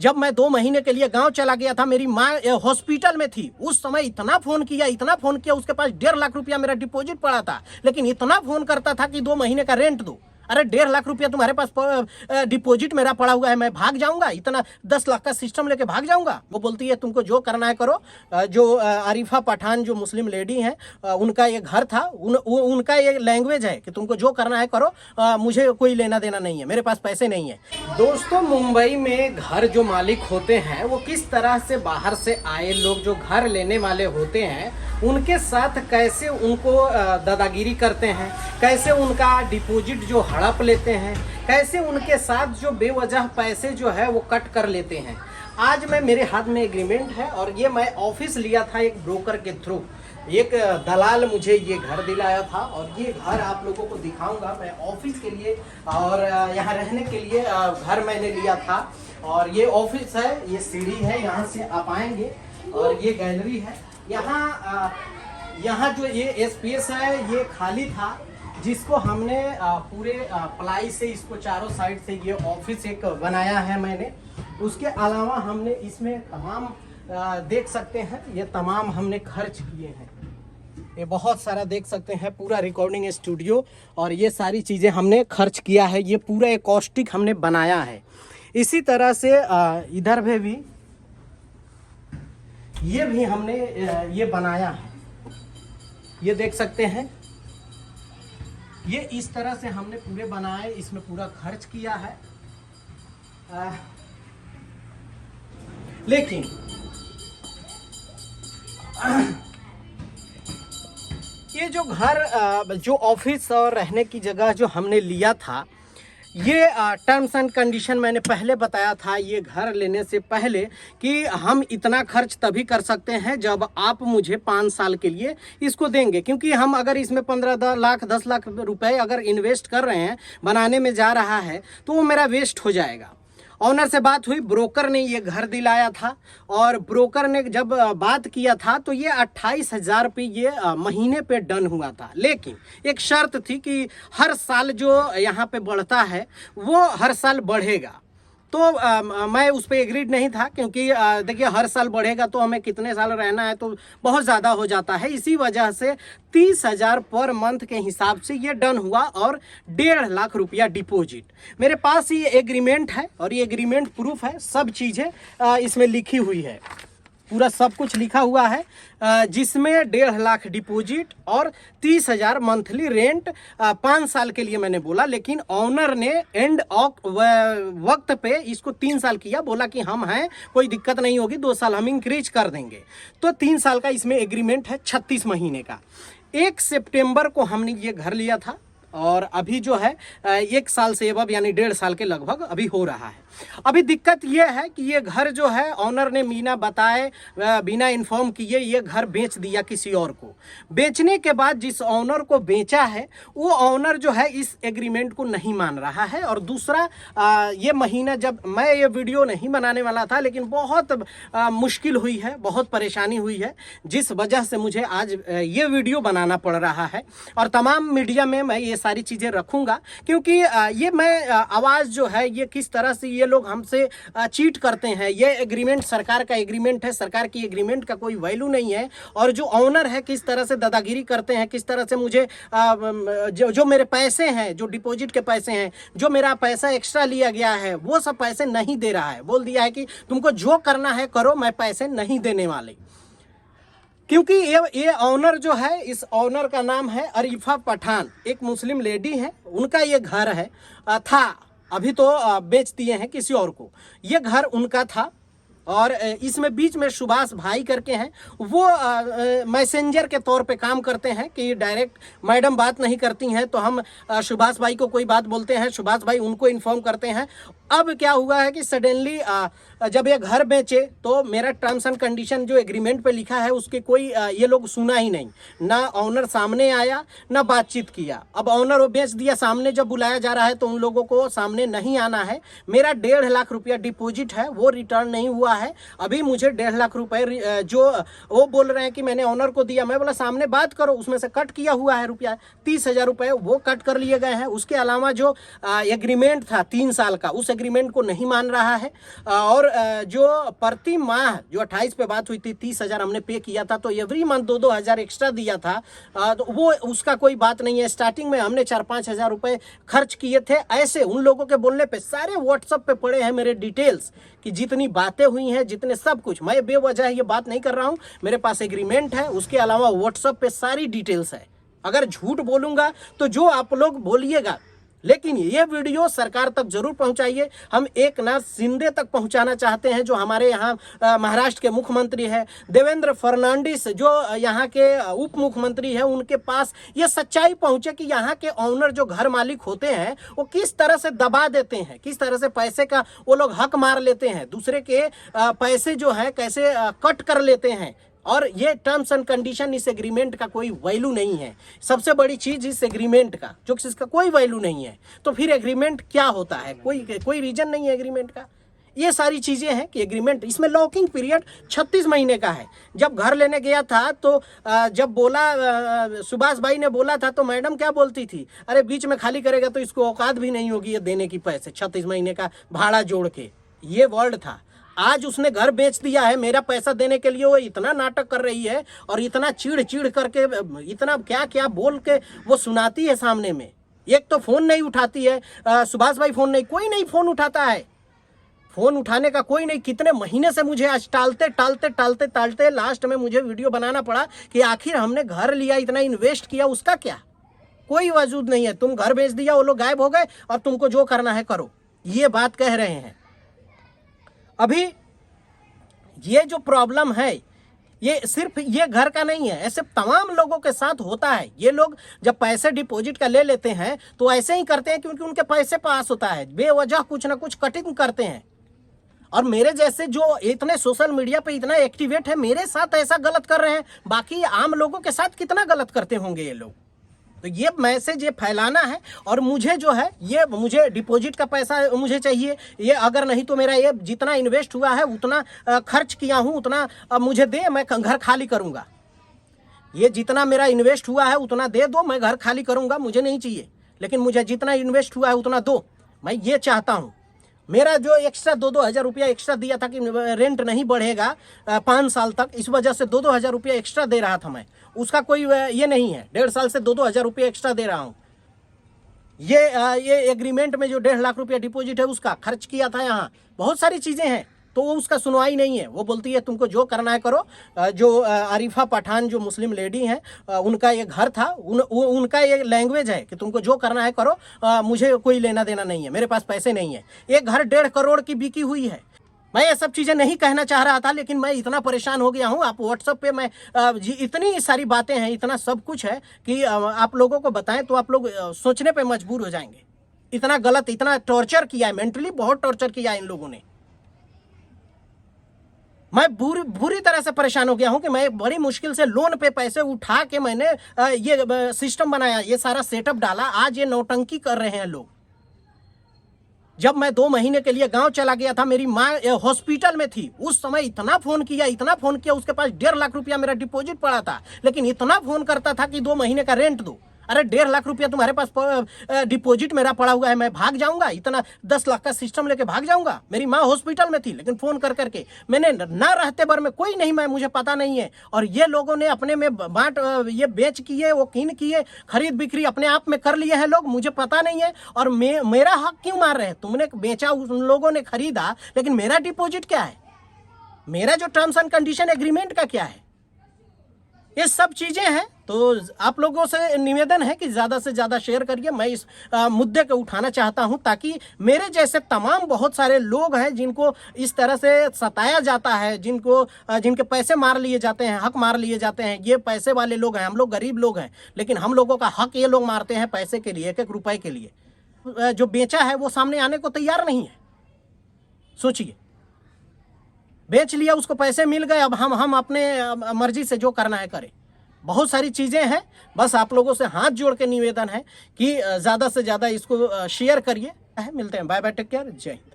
जब मैं 2 महीने के लिए गांव चला गया था, मेरी माँ हॉस्पिटल में थी, उस समय इतना फोन किया, उसके पास 1.5 लाख रुपया मेरा डिपॉजिट पड़ा था, लेकिन इतना फोन करता था कि 2 महीने का रेंट दो। अरे 1.5 लाख रुपया तुम्हारे पास डिपॉजिट मेरा पड़ा हुआ है, मैं भाग जाऊंगा? इतना 10 लाख का सिस्टम लेके भाग जाऊंगा? वो बोलती है तुमको जो करना है करो। जो आरिफा पठान जो मुस्लिम लेडी हैं, उनका ये घर था, उनका ये लैंग्वेज है कि तुमको जो करना है करो, मुझे कोई लेना देना नहीं है, मेरे पास पैसे नहीं है। दोस्तों, मुंबई में घर जो मालिक होते हैं वो किस तरह से बाहर से आए लोग जो घर लेने वाले होते हैं उनके साथ कैसे उनको दादागिरी करते हैं, कैसे उनका डिपॉजिट जो हड़प लेते हैं, कैसे उनके साथ जो बेवजह पैसे जो है वो कट कर लेते हैं। आज मेरे हाथ में एग्रीमेंट है और ये मैं ऑफिस लिया था एक ब्रोकर के थ्रू। एक दलाल मुझे ये घर दिलाया था और ये घर आप लोगों को दिखाऊंगा मैं ऑफिस के लिए, और यहाँ रहने के लिए घर मैंने लिया था। और ये ऑफिस है, ये सीढ़ी है, यहाँ से आप आएंगे और ये गैलरी है। यहाँ जो ये स्पेस है ये खाली था, जिसको हमने पूरे प्लाई से इसको चारों साइड से ये ऑफिस एक बनाया है मैंने। उसके अलावा हमने इसमें तमाम देख सकते हैं, ये तमाम हमने खर्च किए हैं। ये बहुत सारा देख सकते हैं, पूरा रिकॉर्डिंग स्टूडियो और ये सारी चीज़ें हमने खर्च किया है। ये पूरा एकॉस्टिक हमने बनाया है। इसी तरह से इधर भी ये भी हमने ये बनाया है, ये देख सकते हैं। ये इस तरह से हमने पूरे बनाए, इसमें पूरा खर्च किया है। लेकिन ये जो घर जो ऑफिस और रहने की जगह जो हमने लिया था, ये टर्म्स एंड कंडीशन मैंने पहले बताया था ये घर लेने से पहले कि हम इतना खर्च तभी कर सकते हैं जब आप मुझे 5 साल के लिए इसको देंगे, क्योंकि हम अगर इसमें 15 लाख 10 लाख रुपए अगर इन्वेस्ट कर रहे हैं, बनाने में जा रहा है, तो वो मेरा वेस्ट हो जाएगा। ऑनर से बात हुई, ब्रोकर ने ये घर दिलाया था और ब्रोकर ने जब बात किया था तो ये 28,000 रुपये ये महीने पे डन हुआ था। लेकिन एक शर्त थी कि हर साल जो यहाँ पे बढ़ता है वो हर साल बढ़ेगा। तो मैं उस पर एग्रीड नहीं था, क्योंकि देखिए हर साल बढ़ेगा तो हमें कितने साल रहना है तो बहुत ज़्यादा हो जाता है। इसी वजह से 30,000 पर मंथ के हिसाब से ये डन हुआ और 1.5 लाख रुपया डिपॉजिट। मेरे पास ये एग्रीमेंट है और ये एग्रीमेंट प्रूफ है, सब चीज़ें इसमें लिखी हुई है, पूरा सब कुछ लिखा हुआ है, जिसमें 1.5 लाख डिपॉजिट और 30,000 मंथली रेंट 5 साल के लिए मैंने बोला। लेकिन ऑनर ने एंड वक्त पे इसको 3 साल किया, बोला कि हम हैं, कोई दिक्कत नहीं होगी, 2 साल हम इंक्रीज कर देंगे। तो 3 साल का इसमें एग्रीमेंट है, 36 महीने का। 1 सितंबर को हमने ये घर लिया था और अभी जो है 1 साल से अब यानी 1.5 साल के लगभग अभी हो रहा है। अभी दिक्कत यह है कि ये घर जो है ऑनर ने बिना बताए, बिना इन्फॉर्म किए ये घर बेच दिया किसी और को। बेचने के बाद जिस ऑनर को बेचा है वो ऑनर जो है इस एग्रीमेंट को नहीं मान रहा है। और दूसरा, ये महीना जब मैं ये वीडियो नहीं बनाने वाला था, लेकिन बहुत मुश्किल हुई है, बहुत परेशानी हुई है, जिस वजह से मुझे आज ये वीडियो बनाना पड़ रहा है। और तमाम मीडिया में मैं ये सारी चीज़ें रखूँगा, क्योंकि ये मैं आवाज़ जो है ये किस तरह से ये लोग हमसे चीट करते हैं। ये एग्रीमेंट सरकार का एग्रीमेंट है, सरकार की एग्रीमेंट का कोई वैल्यू नहीं है। और जो ऑनर है किस तरह से दादागिरी करते हैं, किस तरह से मुझे जो मेरे पैसे हैं, जो डिपॉजिट के पैसे हैं, जो मेरा पैसा एक्स्ट्रा लिया गया है, वो सब पैसे नहीं दे रहा है। बोल दिया है कि तुमको जो करना है करो, मैं पैसे नहीं देने वाले। क्योंकि ये ऑनर जो है, इस ऑनर का नाम है आरिफा पठान, एक मुस्लिम लेडी है, उनका ये घर है था, अभी तो बेच दिए हैं किसी और को। ये घर उनका था और इसमें बीच में सुभाष भाई करके हैं, वो मैसेंजर के तौर पे काम करते हैं कि डायरेक्ट मैडम बात नहीं करती हैं तो हम सुभाष भाई को कोई बात बोलते हैं, सुभाष भाई उनको इन्फॉर्म करते हैं। अब क्या हुआ है कि सडनली जब ये घर बेचे तो मेरा टर्म्स एंड कंडीशन जो एग्रीमेंट पे लिखा है उसके कोई ये लोग सुना ही नहीं, ना ऑनर सामने आया ना बातचीत किया। अब ऑनर वो बेच दिया, सामने जब बुलाया जा रहा है तो उन लोगों को सामने नहीं आना है। मेरा 1.5 लाख रुपया डिपॉजिट है वो रिटर्न नहीं हुआ हुआ है। अभी मुझे 1.5 लाख रुपए जो वो बोल रहे हैं कि मैंने ऑनर को दिया, मैं बोला सामने बात करो, उसमें से कट किया हुआ है रुपया 30,000 रुपये, वो कट कर लिए गए हैं। उसके अलावा जो एग्रीमेंट था 3 साल का, उस एग्रीमेंट को नहीं मान रहा है। और जो प्रति माह जो 28 पे बात हुई थी 30,000 हमने पे किया था, तो एवरी मंथ 2-2 हज़ार एक्स्ट्रा दिया था, तो वो उसका कोई बात नहीं है। स्टार्टिंग में हमने 4-5 हज़ार रुपये खर्च किए थे। ऐसे उन लोगों के बोलने पे सारे व्हाट्सएप पे पड़े हैं मेरे डिटेल्स कि जितनी बातें हुई हैं, जितने सब कुछ, मैं बेवजह ये बात नहीं कर रहा हूँ। मेरे पास एग्रीमेंट है, उसके अलावा व्हाट्सएप पे सारी डिटेल्स है। अगर झूठ बोलूंगा तो जो आप लोग बोलिएगा, लेकिन ये वीडियो सरकार तक जरूर पहुंचाइए। हम एक नाथ शिंदे तक पहुंचाना चाहते हैं, जो हमारे यहाँ महाराष्ट्र के मुख्यमंत्री है, देवेंद्र फर्नांडिस जो यहाँ के उप मुख्यमंत्री है, उनके पास ये सच्चाई पहुंचे कि यहाँ के ऑनर जो घर मालिक होते हैं वो किस तरह से दबा देते हैं, किस तरह से पैसे का वो लोग हक मार लेते हैं, दूसरे के पैसे जो है कैसे कट कर लेते हैं। और ये टर्म्स एंड कंडीशन, इस एग्रीमेंट का कोई वैल्यू नहीं है। सबसे बड़ी चीज इस एग्रीमेंट का, जो कि इसका कोई वैल्यू नहीं है, तो फिर एग्रीमेंट क्या होता है? कोई रीजन नहीं है एग्रीमेंट का। ये सारी चीजें हैं कि एग्रीमेंट, इसमें लॉकिंग पीरियड 36 महीने का है। जब घर लेने गया था तो जब बोला सुभाष भाई ने बोला था, तो मैडम क्या बोलती थी, अरे बीच में खाली करेगा तो इसको औकात भी नहीं होगी ये देने की पैसे, 36 महीने का भाड़ा जोड़ के, ये वर्ड था। आज उसने घर बेच दिया है मेरा पैसा देने के लिए। वो इतना नाटक कर रही है और इतना चिढ़ चिढ़ करके, इतना क्या क्या बोल के वो सुनाती है सामने में। एक तो फोन नहीं उठाती है, सुभाष भाई फोन नहीं, कोई नहीं फोन उठाता है, फोन उठाने का कोई नहीं। कितने महीने से मुझे आज टालते लास्ट में मुझे वीडियो बनाना पड़ा कि आखिर हमने घर लिया, इतना इन्वेस्ट किया, उसका क्या? कोई वजूद नहीं है। तुम घर बेच दिया, वो लोग गायब हो गए और तुमको जो करना है करो, ये बात कह रहे हैं। अभी ये जो प्रॉब्लम है, ये सिर्फ ये घर का नहीं है, ऐसे तमाम लोगों के साथ होता है। ये लोग जब पैसे डिपॉजिट का ले लेते हैं तो ऐसे ही करते हैं क्योंकि उनके पैसे पास होता है, बेवजह कुछ ना कुछ कटिंग करते हैं। और मेरे जैसे जो इतने सोशल मीडिया पे इतना एक्टिवेट है, मेरे साथ ऐसा गलत कर रहे हैं, बाकी आम लोगों के साथ कितना गलत करते होंगे ये लोग। तो ये मैसेज ये फैलाना है। और मुझे जो है, ये मुझे डिपॉजिट का पैसा मुझे चाहिए, ये अगर नहीं तो मेरा ये जितना इन्वेस्ट हुआ है उतना खर्च किया हूँ उतना मुझे दे, मैं घर खाली करूँगा। ये जितना मेरा इन्वेस्ट हुआ है उतना दे दो, मैं घर खाली करूँगा, मुझे नहीं चाहिए, लेकिन मुझे जितना इन्वेस्ट हुआ है उतना दो, मैं ये चाहता हूँ। मेरा जो एक्स्ट्रा 2-2 हज़ार रुपया एक्स्ट्रा दिया था कि रेंट नहीं बढ़ेगा 5 साल तक, इस वजह से 2-2 हज़ार रुपया एक्स्ट्रा दे रहा था मैं, उसका कोई ये नहीं है। 1.5 साल से 2-2 हज़ार रुपया एक्स्ट्रा दे रहा हूँ। ये एग्रीमेंट में जो 1.5 लाख रुपया डिपॉजिट है उसका खर्च किया था। यहाँ बहुत सारी चीज़ें हैं, तो वो उसका सुनवाई नहीं है। वो बोलती है तुमको जो करना है करो। जो आरिफा पठान जो मुस्लिम लेडी हैं, उनका ये घर था, उनका ये लैंग्वेज है कि तुमको जो करना है करो, मुझे कोई लेना देना नहीं है, मेरे पास पैसे नहीं है। एक घर 1.5 करोड़ की बिकी हुई है। मैं ये सब चीज़ें नहीं कहना चाह रहा था, लेकिन मैं इतना परेशान हो गया हूँ। आप व्हाट्सएप पे मैं इतनी सारी बातें हैं, इतना सब कुछ है कि आप लोगों को बताएं तो आप लोग सोचने पे मजबूर हो जाएंगे। इतना गलत, इतना टॉर्चर किया है, मेंटली बहुत टॉर्चर किया है इन लोगों ने। मैं बुरी तरह से परेशान हो गया हूं कि मैं बड़ी मुश्किल से लोन पे पैसे उठा के मैंने ये सिस्टम बनाया, ये सारा सेटअप डाला। आज ये नौटंकी कर रहे हैं लोग। जब मैं 2 महीने के लिए गांव चला गया था, मेरी माँ हॉस्पिटल में थी, उस समय इतना फोन किया, उसके पास 1.5 लाख रुपया मेरा डिपॉजिट पड़ा था, लेकिन इतना फोन करता था कि 2 महीने का रेंट दो। अरे 1.5 लाख रुपया तुम्हारे पास डिपॉजिट मेरा पड़ा हुआ है, मैं भाग जाऊंगा? इतना 10 लाख का सिस्टम लेके भाग जाऊंगा? मेरी माँ हॉस्पिटल में थी, लेकिन फोन कर करके मैंने ना रहते भर में कोई नहीं, मुझे पता नहीं है। और ये लोगों ने अपने में बांट, ये बेच किए, वो कीन किए, खरीद बिक्री अपने आप में कर लिए हैं लोग, मुझे पता नहीं है। और मेरा हक क्यों मार रहे हैं? तुमने बेचा, उन लोगों ने खरीदा, लेकिन मेरा डिपॉजिट क्या है? मेरा जो टर्म्स एंड कंडीशन एग्रीमेंट का क्या है? ये सब चीजें हैं। तो आप लोगों से निवेदन है कि ज़्यादा से ज़्यादा शेयर करिए। मैं इस मुद्दे को उठाना चाहता हूं ताकि मेरे जैसे तमाम बहुत सारे लोग हैं जिनको इस तरह से सताया जाता है, जिनके पैसे मार लिए जाते हैं, हक मार लिए जाते हैं। ये पैसे वाले लोग हैं, हम लोग गरीब लोग हैं, लेकिन हम लोगों का हक ये लोग मारते हैं पैसे के लिए, 1-1 रुपए के लिए। जो बेचा है वो सामने आने को तैयार नहीं है। सोचिए, बेच लिया, उसको पैसे मिल गए, अब हम अपने मर्जी से जो करना है करें। बहुत सारी चीज़ें हैं। बस आप लोगों से हाथ जोड़ के निवेदन है कि ज़्यादा से ज़्यादा इसको शेयर करिए। मिलते हैं, बाय बाय, टेक केयर, जय हिंद।